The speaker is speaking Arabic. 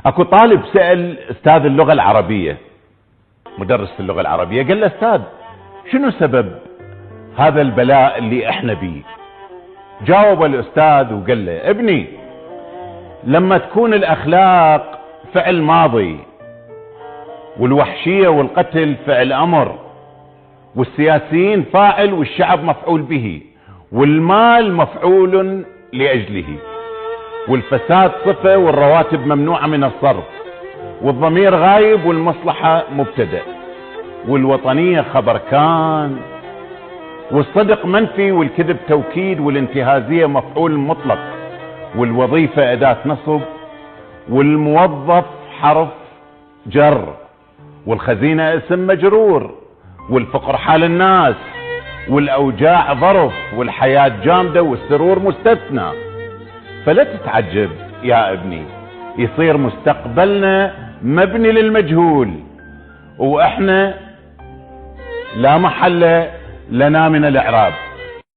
اكو طالب سأل استاذ اللغة العربية، مدرس في اللغة العربية، قال له استاذ شنو سبب هذا البلاء اللي احنا بيه؟ جاوب الاستاذ وقال له ابني، لما تكون الاخلاق فعل ماضي، والوحشية والقتل فعل امر، والسياسيين فاعل والشعب مفعول به، والمال مفعول لاجله، والفساد صفة والرواتب ممنوعة من الصرف، والضمير غايب والمصلحة مبتدأ، والوطنية خبر كان، والصدق منفي والكذب توكيد، والانتهازية مفعول مطلق، والوظيفة أداة نصب، والموظف حرف جر، والخزينة اسم مجرور، والفقر حال الناس، والأوجاع ظرف، والحياة جامدة والسرور مستثنى. فلا تتعجب يا ابني، يصير مستقبلنا مبني للمجهول، واحنا لا محل لنا من الاعراب.